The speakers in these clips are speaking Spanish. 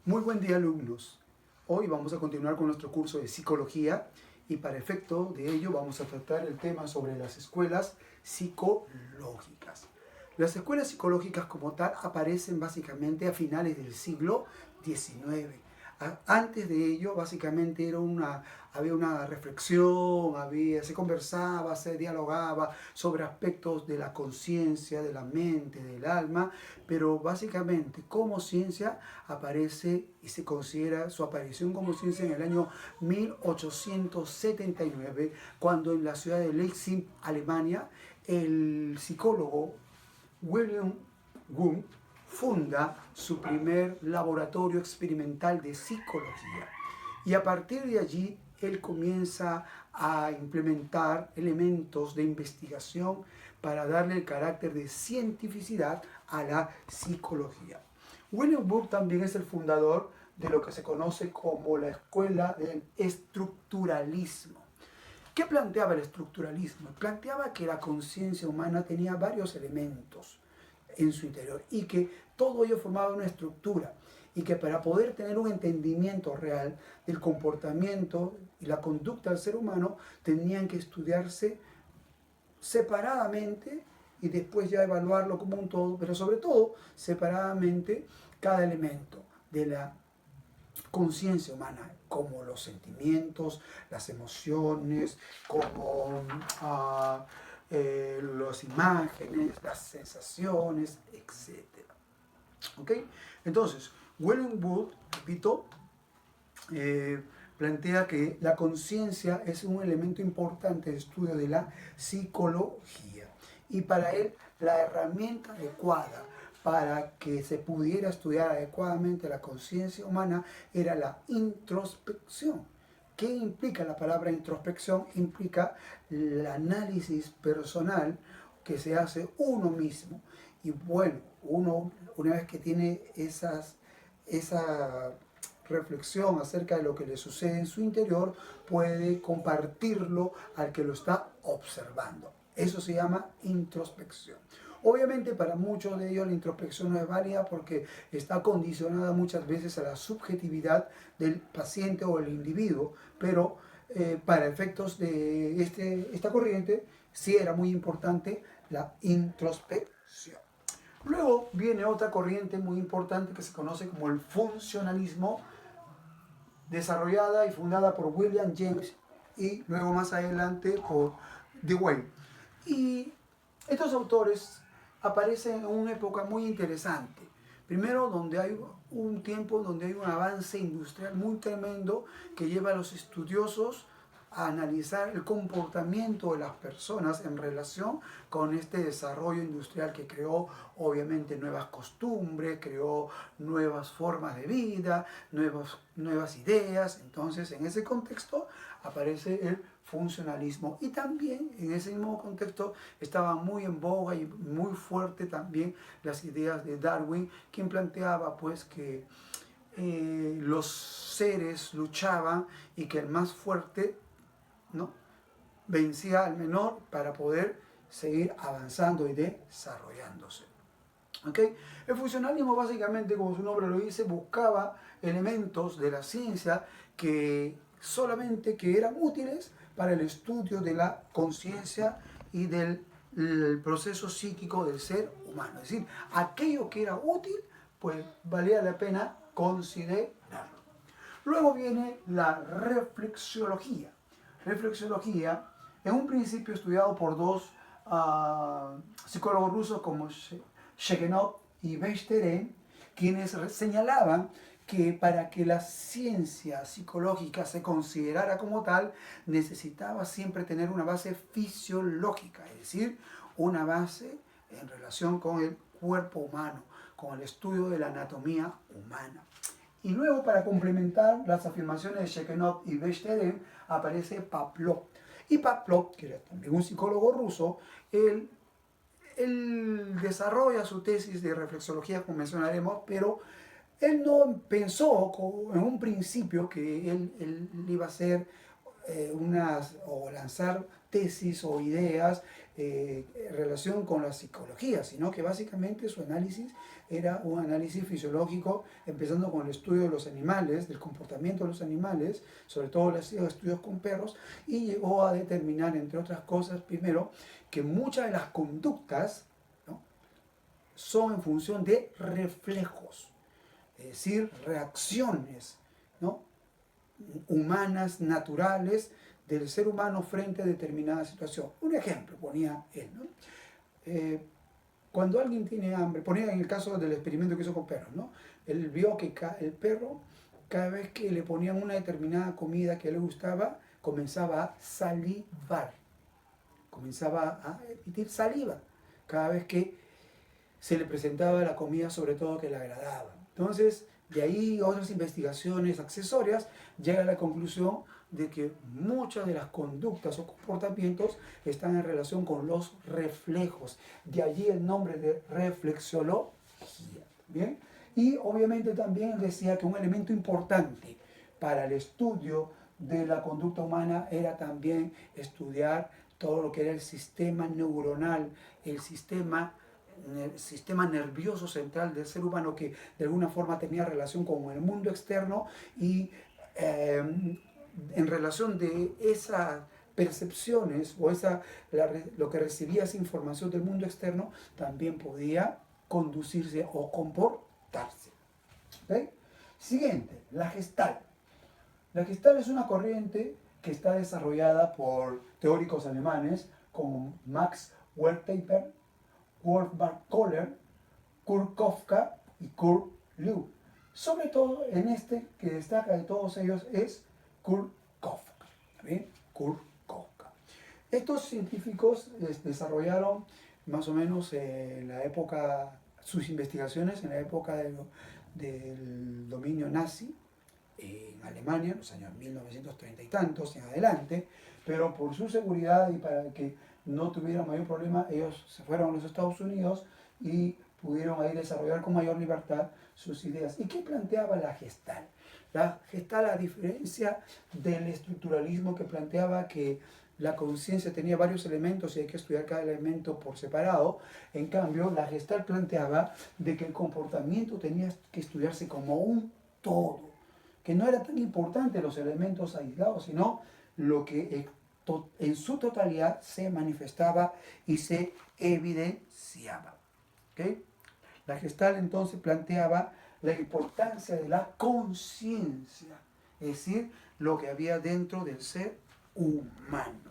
Muy buen día, alumnos. Hoy vamos a continuar con nuestro curso de psicología y para efecto de ello vamos a tratar el tema sobre las escuelas psicológicas. Las escuelas psicológicas como tal aparecen básicamente a finales del siglo XIX. Antes de ello, básicamente había una reflexión, se conversaba, se dialogaba sobre aspectos de la conciencia, de la mente, del alma, pero básicamente como ciencia aparece y se considera su aparición como ciencia en el año 1879, cuando en la ciudad de Leipzig, Alemania, el psicólogo William Wundt funda su primer laboratorio experimental de psicología. Y a partir de allí, él comienza a implementar elementos de investigación para darle el carácter de cientificidad a la psicología. William Wundt también es el fundador de lo que se conoce como la escuela del estructuralismo. ¿Qué planteaba el estructuralismo? Planteaba que la conciencia humana tenía varios elementos en su interior y que todo ello formaba una estructura y que para poder tener un entendimiento real del comportamiento y la conducta del ser humano tenían que estudiarse separadamente y después ya evaluarlo como un todo, pero sobre todo separadamente cada elemento de la conciencia humana, como los sentimientos, las emociones, como las imágenes, las sensaciones, etc. ¿Ok? Entonces, William Wundt, repito, plantea que la conciencia es un elemento importante de estudio de la psicología y para él la herramienta adecuada para que se pudiera estudiar adecuadamente la conciencia humana era la introspección. ¿Qué implica la palabra introspección? Implica el análisis personal que se hace uno mismo. Y bueno, uno una vez que tiene esa reflexión acerca de lo que le sucede en su interior, puede compartirlo al que lo está observando. Eso se llama introspección. Obviamente para muchos de ellos la introspección no es válida porque está condicionada muchas veces a la subjetividad del paciente o el individuo, pero para efectos de esta corriente sí era muy importante la introspección. Luego viene otra corriente muy importante que se conoce como el funcionalismo, desarrollada y fundada por William James y luego más adelante por Dewey. Y estos autores aparecen en una época muy interesante. Primero, donde hay un tiempo donde hay un avance industrial muy tremendo que lleva a los estudiosos a analizar el comportamiento de las personas en relación con este desarrollo industrial que creó obviamente nuevas costumbres, creó nuevas formas de vida, nuevas ideas. Entonces, en ese contexto aparece el funcionalismo y también en ese mismo contexto estaba muy en boga y muy fuerte también las ideas de Darwin, quien planteaba pues que los seres luchaban y que el más fuerte, ¿no?, vencía al menor para poder seguir avanzando y desarrollándose. ¿Okay? El funcionalismo básicamente, como su nombre lo dice, buscaba elementos de la ciencia que eran útiles para el estudio de la conciencia y del proceso psíquico del ser humano. Es decir, aquello que era útil, pues valía la pena considerarlo. Luego viene la reflexiología. Reflexiología, en un principio estudiado por dos psicólogos rusos como Shekhinov y Bechtelin, quienes señalaban que para que la ciencia psicológica se considerara como tal, necesitaba siempre tener una base fisiológica, es decir, una base en relación con el cuerpo humano, con el estudio de la anatomía humana. Y luego, para complementar las afirmaciones de Shekhinov y Bechtelin, aparece Pavlov. Y Pavlov, que era también un psicólogo ruso, él desarrolla su tesis de reflexología, como mencionaremos, pero él no pensó en un principio que él iba a hacer o lanzar tesis o ideas en relación con la psicología, sino que básicamente su análisis era un análisis fisiológico, empezando con el estudio de los animales, del comportamiento de los animales, sobre todo los estudios con perros, y llegó a determinar, entre otras cosas, primero, que muchas de las conductas, ¿no?, son en función de reflejos, es decir, reacciones, ¿no?, humanas, naturales, del ser humano frente a determinada situación. Un ejemplo ponía él, ¿no? Cuando alguien tiene hambre, ponía en el caso del experimento que hizo con perros, ¿no? Él vio que el perro, cada vez que le ponían una determinada comida que le gustaba, comenzaba a salivar, comenzaba a emitir saliva cada vez que se le presentaba la comida, sobre todo que le agradaba. Entonces, de ahí otras investigaciones accesorias llegan a la conclusión de que muchas de las conductas o comportamientos están en relación con los reflejos. De allí el nombre de reflexología. ¿Bien? Y obviamente también decía que un elemento importante para el estudio de la conducta humana era también estudiar todo lo que era el sistema neuronal, el sistema nervioso central del ser humano, que de alguna forma tenía relación con el mundo externo, y en relación de esas percepciones o lo que recibía esa información del mundo externo, también podía conducirse o comportarse. ¿Okay? Siguiente, la Gestalt. La Gestalt es una corriente que está desarrollada por teóricos alemanes como Max Wertheimer, Wolfgang Kohler, Kurt Kafka y Kurt Lewin. Sobre todo en este que destaca de todos ellos es Kurt Kafka. ¿Bien? Kurt Kafka. Estos científicos desarrollaron más o menos en la época, sus investigaciones en la época del dominio nazi en Alemania, en los años 1930 y tantos en adelante, pero por su seguridad y para que no tuvieran mayor problema, ellos se fueron a los Estados Unidos y pudieron ahí desarrollar con mayor libertad sus ideas. ¿Y qué planteaba la Gestalt? La Gestalt, a diferencia del estructuralismo que planteaba que la conciencia tenía varios elementos y hay que estudiar cada elemento por separado, en cambio la Gestalt planteaba de que el comportamiento tenía que estudiarse como un todo, que no era tan importante los elementos aislados, sino lo que en su totalidad se manifestaba y se evidenciaba. ¿Okay? La Gestalt entonces planteaba la importancia de la conciencia, es decir, lo que había dentro del ser humano.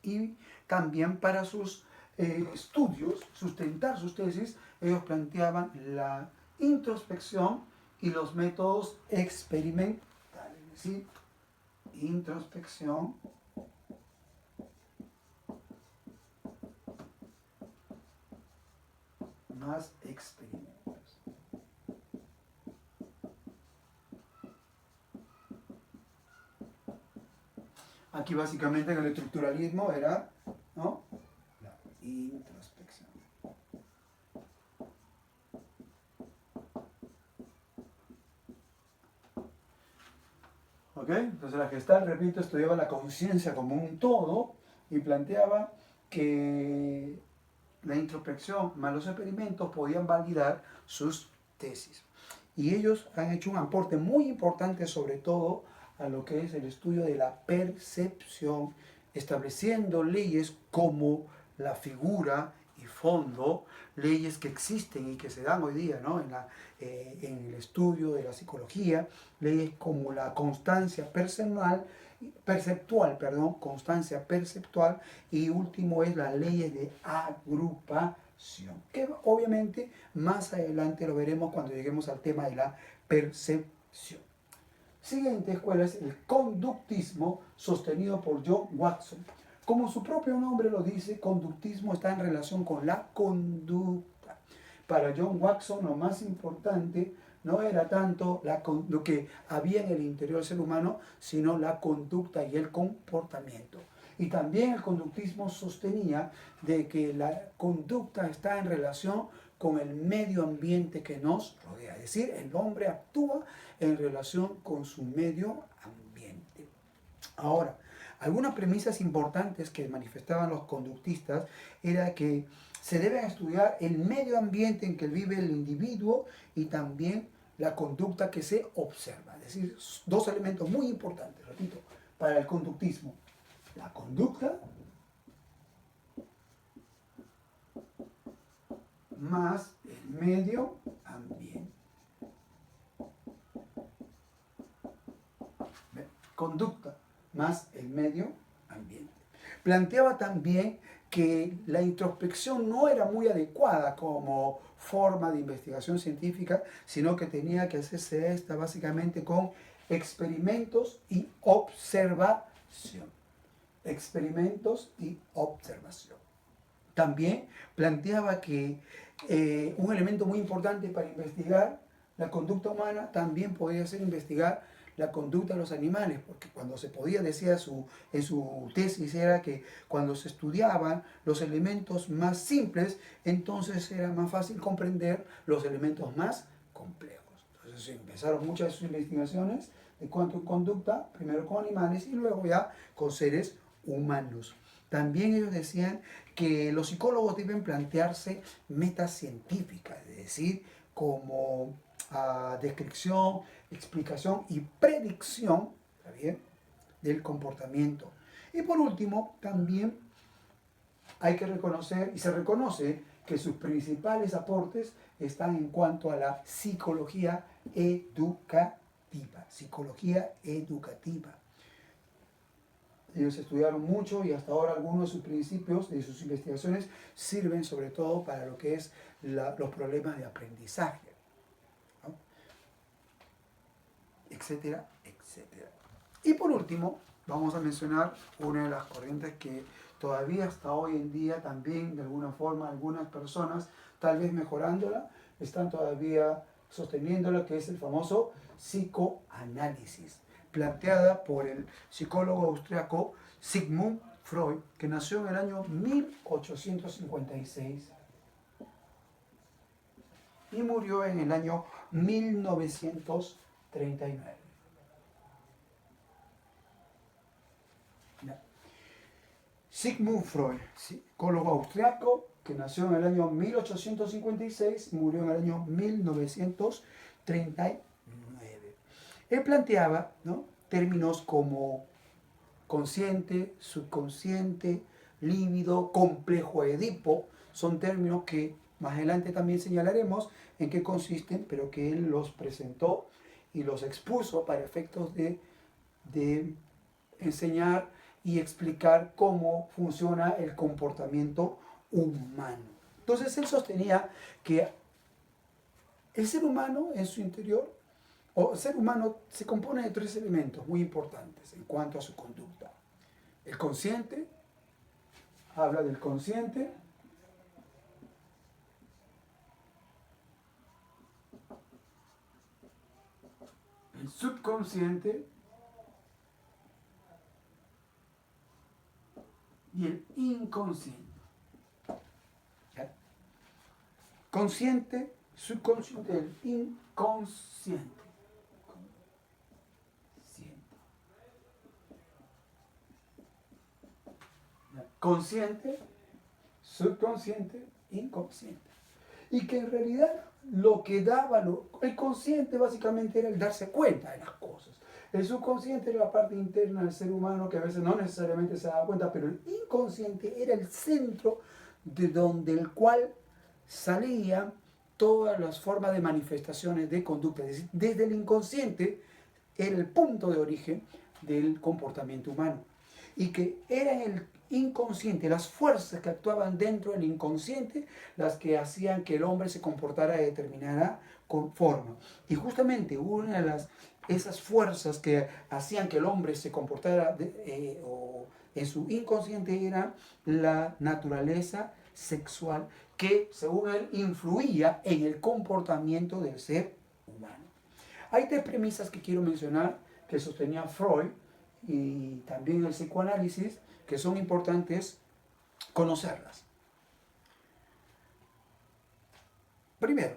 Y también para sus estudios, sustentar sus tesis, ellos planteaban la introspección y los métodos experimentales, es decir, introspección más experimentos. Aquí básicamente en el estructuralismo era, ¿no?, la introspección. ¿Ok? Entonces la Gestalt, repito, estudiaba la conciencia como un todo y planteaba que la introspección más los experimentos podían validar sus tesis. Y ellos han hecho un aporte muy importante, sobre todo a lo que es el estudio de la percepción, estableciendo leyes como la figura y fondo, leyes que existen y que se dan hoy día, ¿no?, en el estudio de la psicología, leyes como la constancia constancia perceptual, y último es las leyes de agrupación, que obviamente más adelante lo veremos cuando lleguemos al tema de la percepción. Siguiente escuela es el conductismo, sostenido por John Watson. Como su propio nombre lo dice, conductismo está en relación con la conducta. Para John Watson lo más importante no era tanto lo que había en el interior del ser humano, sino la conducta y el comportamiento. Y también el conductismo sostenía de que la conducta está en relación con el medio ambiente que nos rodea. Es decir, el hombre actúa en relación con su medio ambiente. Ahora, Algunas premisas importantes que manifestaban los conductistas era que se debe estudiar el medio ambiente en que vive el individuo y también la conducta que se observa. Es decir, dos elementos muy importantes, repito, para el conductismo. La conducta más el medio ambiente. Conducta más el medio ambiente. Planteaba también que la introspección no era muy adecuada como forma de investigación científica, sino que tenía que hacerse esta básicamente con experimentos y observación. Experimentos y observación. También planteaba que un elemento muy importante para investigar la conducta humana también podía ser investigar la conducta de los animales, porque cuando se podía, decía en su tesis, era que cuando se estudiaban los elementos más simples, entonces era más fácil comprender los elementos más complejos. Entonces empezaron muchas de sus investigaciones de cuanto a conducta, primero con animales y luego ya con seres humanos. También ellos decían que los psicólogos deben plantearse metas científicas, es decir, como descripción, explicación y predicción, ¿está bien?, del comportamiento. Y por último, también hay que reconocer, y se reconoce, que sus principales aportes están en cuanto a la psicología educativa. Psicología educativa. Ellos estudiaron mucho y hasta ahora algunos de sus principios, de sus investigaciones, sirven sobre todo para lo que es los problemas de aprendizaje, ¿no?, etcétera, etcétera. Y por último, vamos a mencionar una de las corrientes que todavía hasta hoy en día también, de alguna forma, algunas personas, tal vez mejorándola, están todavía sosteniéndola, que es el famoso psicoanálisis, planteada por el psicólogo austriaco Sigmund Freud, que nació en el año 1856 y murió en el año 1939. Sigmund Freud, psicólogo austriaco, que nació en el año 1856 y murió en el año 1939. Él planteaba, ¿no?, términos como consciente, subconsciente, líbido, complejo Edipo. Son términos que más adelante también señalaremos en qué consisten, pero que él los presentó y los expuso para efectos de enseñar y explicar cómo funciona el comportamiento humano. Entonces él sostenía que el ser humano en su interior, o el ser humano, se compone de tres elementos muy importantes en cuanto a su conducta. El consciente, habla del consciente, el subconsciente y el inconsciente. ¿Ya? Consciente, subconsciente, el inconsciente. Consciente, subconsciente, inconsciente. Y que en realidad lo que daba, el consciente básicamente era el darse cuenta de las cosas. El subconsciente era la parte interna del ser humano que a veces no necesariamente se daba cuenta, pero el inconsciente era el centro del cual salían todas las formas de manifestaciones de conducta. Es decir, desde el inconsciente era el punto de origen del comportamiento humano. Y que era en el inconsciente, las fuerzas que actuaban dentro del inconsciente, las que hacían que el hombre se comportara de determinada forma. Y justamente una de esas fuerzas que hacían que el hombre se comportara en su inconsciente era la naturaleza sexual, que según él influía en el comportamiento del ser humano. Hay tres premisas que quiero mencionar que sostenía Freud y también el psicoanálisis, que son importantes conocerlas. Primero,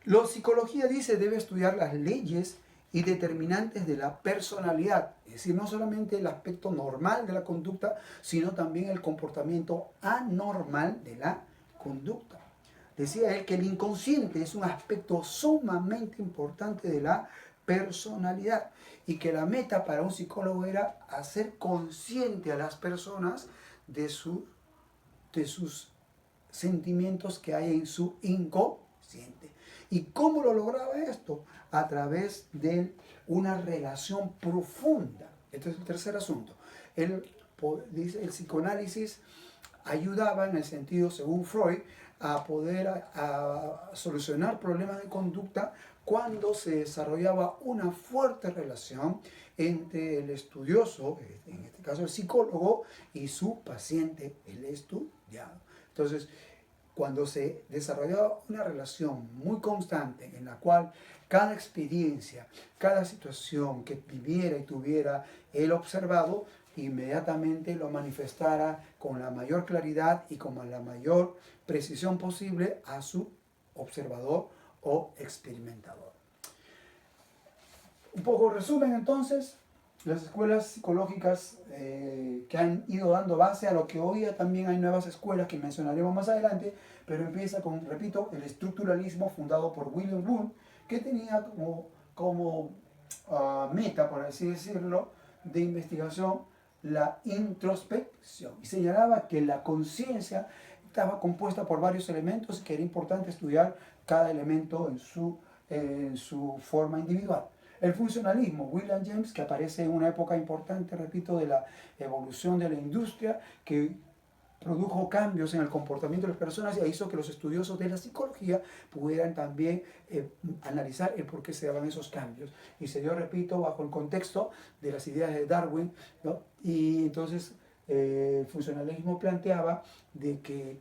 la psicología dice debe estudiar las leyes y determinantes de la personalidad, es decir, no solamente el aspecto normal de la conducta, sino también el comportamiento anormal de la conducta. Decía él que el inconsciente es un aspecto sumamente importante de la personalidad y que la meta para un psicólogo era hacer consciente a las personas de sus sentimientos que hay en su inconsciente. ¿Y cómo lo lograba esto? A través de una relación profunda. Este es el tercer asunto. Dice, el psicoanálisis ayudaba en el sentido, según Freud, a poder a solucionar problemas de conducta cuando se desarrollaba una fuerte relación entre el estudioso, en este caso el psicólogo, y su paciente, el estudiado. Entonces, cuando se desarrollaba una relación muy constante en la cual cada experiencia, cada situación que viviera y tuviera el observado, inmediatamente lo manifestara con la mayor claridad y con la mayor precisión posible a su observador o experimentador. Un poco resumen entonces, las escuelas psicológicas que han ido dando base a lo que hoy también hay nuevas escuelas que mencionaremos más adelante, pero empieza con, repito, el estructuralismo fundado por William Wundt, que tenía como meta, por así decirlo, de investigación la introspección, y señalaba que la conciencia estaba compuesta por varios elementos y que era importante estudiar cada elemento en su forma individual. El funcionalismo, William James, que aparece en una época importante, repito, de la evolución de la industria, que produjo cambios en el comportamiento de las personas y hizo que los estudiosos de la psicología pudieran también analizar el por qué se daban esos cambios. Y se dio, repito, bajo el contexto de las ideas de Darwin, ¿no? Y entonces el funcionalismo planteaba de que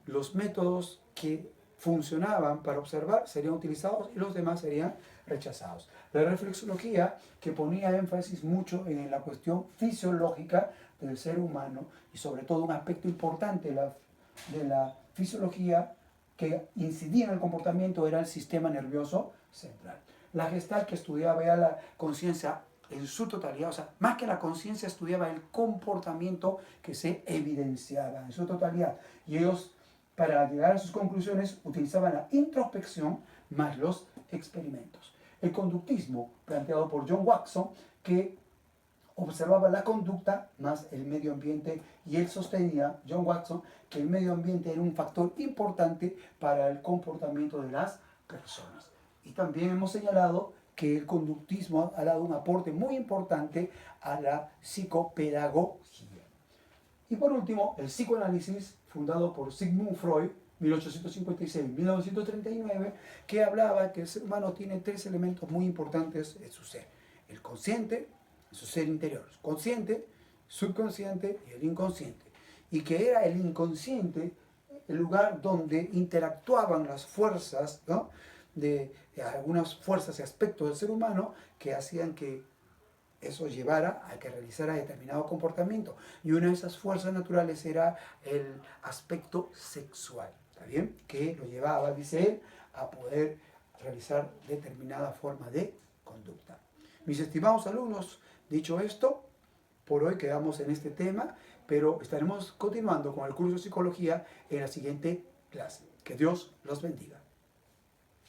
los métodos que funcionaban para observar serían utilizados y los demás serían rechazados. La reflexología, que ponía énfasis mucho en la cuestión fisiológica del ser humano y sobre todo un aspecto importante de la fisiología que incidía en el comportamiento era el sistema nervioso central. La Gestalt, que estudiaba ya la conciencia en su totalidad, o sea, más que la conciencia estudiaba el comportamiento que se evidenciaba en su totalidad. Y ellos, para llegar a sus conclusiones, utilizaban la introspección más los experimentos. El conductismo, planteado por John Watson, que observaba la conducta más el medio ambiente, y él sostenía, John Watson, que el medio ambiente era un factor importante para el comportamiento de las personas. Y también hemos señalado que el conductismo ha dado un aporte muy importante a la psicopedagogía. Y por último, el psicoanálisis, fundado por Sigmund Freud, 1856-1939, que hablaba que el ser humano tiene tres elementos muy importantes en su ser: el consciente, en su ser interior, consciente, subconsciente y el inconsciente, y que era el inconsciente el lugar donde interactuaban las fuerzas, ¿no?, de algunas fuerzas y aspectos del ser humano que hacían que eso llevara a que realizara determinado comportamiento. Y una de esas fuerzas naturales era el aspecto sexual, ¿está bien?, que lo llevaba, dice él, a poder realizar determinada forma de conducta. Mis estimados alumnos, dicho esto, por hoy quedamos en este tema, pero estaremos continuando con el curso de psicología en la siguiente clase. Que Dios los bendiga.